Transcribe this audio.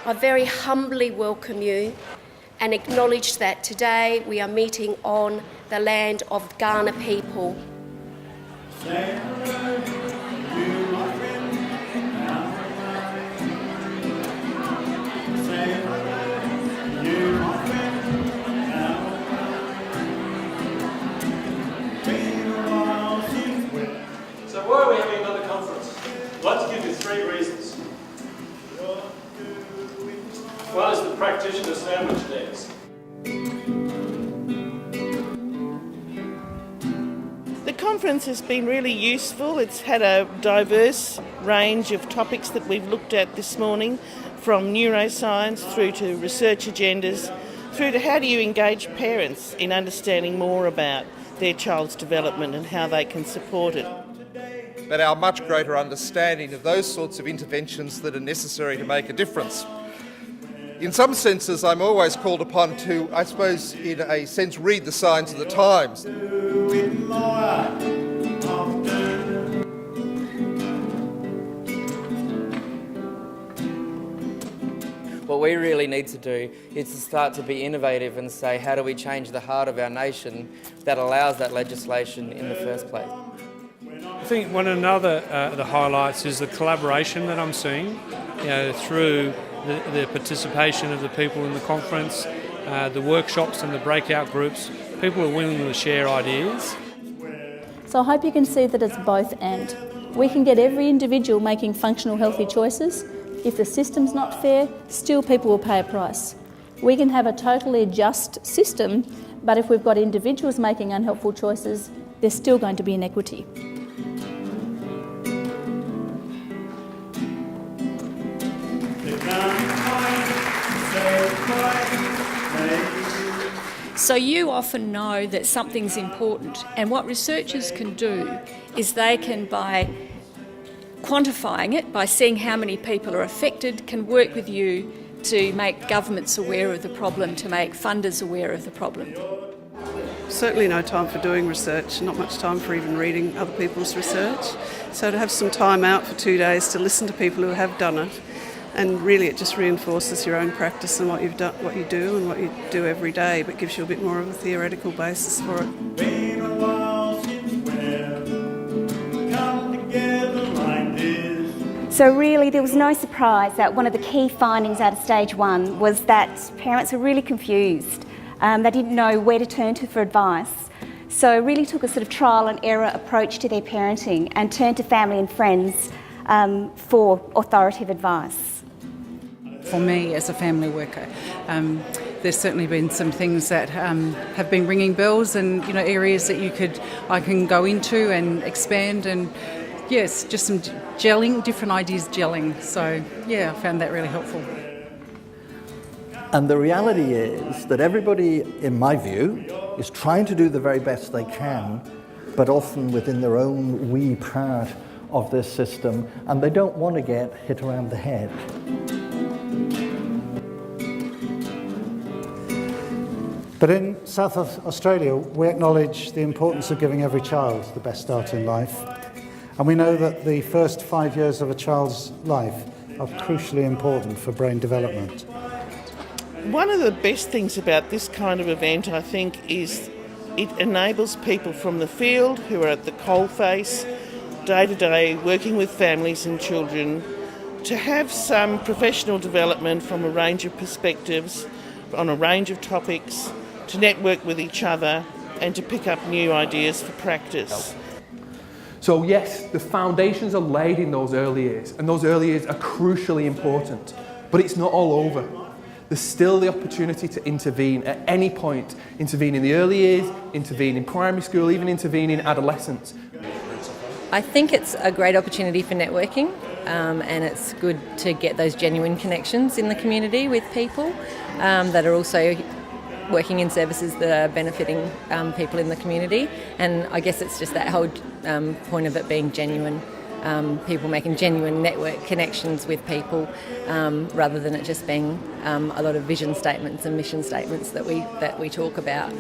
I very humbly welcome you and acknowledge that today we are meeting on the land of Kaurna people. So why are we having another conference? I'd like to give you 3 reasons. One is the practitioner sandwich days. The conference has been really useful. It's had a diverse range of topics that we've looked at this morning, from neuroscience through to research agendas, through to how do you engage parents in understanding more about their child's development and how they can support it. But our much greater understanding of those sorts of interventions that are necessary to make a difference. In some senses, I'm always called upon to, I suppose, in a sense, read the signs of the times. What we really need to do is to start to be innovative and say, how do we change the heart of our nation that allows that legislation in the first place? I think one of the highlights is the collaboration that I'm seeing, through the participation of the people in the conference, the workshops and the breakout groups. People are willing to share ideas. So I hope you can see that it's both and. We can get every individual making functional, healthy choices. If the system's not fair, still people will pay a price. We can have a totally just system, but if we've got individuals making unhelpful choices, there's still going to be inequity. So you often know that something's important, and what researchers can do is they can, by quantifying it, by seeing how many people are affected, can work with you to make governments aware of the problem, to make funders aware of the problem. Certainly no time for doing research, not much time for even reading other people's research. So to have some time out for 2 days to listen to people who have done it, and really it just reinforces your own practice and what you've done, what you do and what you do every day, but gives you a bit more of a theoretical basis for it. So really there was no surprise that one of the key findings out of stage 1 was that parents were really confused. They didn't know where to turn to for advice. So really took a sort of trial and error approach to their parenting and turned to family and friends for authoritative advice. For me as a family worker, there's certainly been some things that have been ringing bells, and areas that I can go into and expand, and yes, just some gelling, different ideas gelling. So yeah, I found that really helpful. And the reality is that everybody, in my view, is trying to do the very best they can, but often within their own wee part of this system, and they don't want to get hit around the head. But in South Australia, we acknowledge the importance of giving every child the best start in life. And we know that the first 5 years of a child's life are crucially important for brain development. One of the best things about this kind of event, I think, is it enables people from the field who are at the coalface, day to day, working with families and children, to have some professional development from a range of perspectives, on a range of topics, to network with each other and to pick up new ideas for practice. So yes, the foundations are laid in those early years, and those early years are crucially important, but it's not all over. There's still the opportunity to intervene at any point. Intervene in the early years, intervene in primary school, even intervene in adolescence. I think it's a great opportunity for networking, and it's good to get those genuine connections in the community with people that are also working in services that are benefiting people in the community. And I guess it's just that whole point of it being genuine, people making genuine network connections with people, rather than it just being a lot of vision statements and mission statements that we talk about.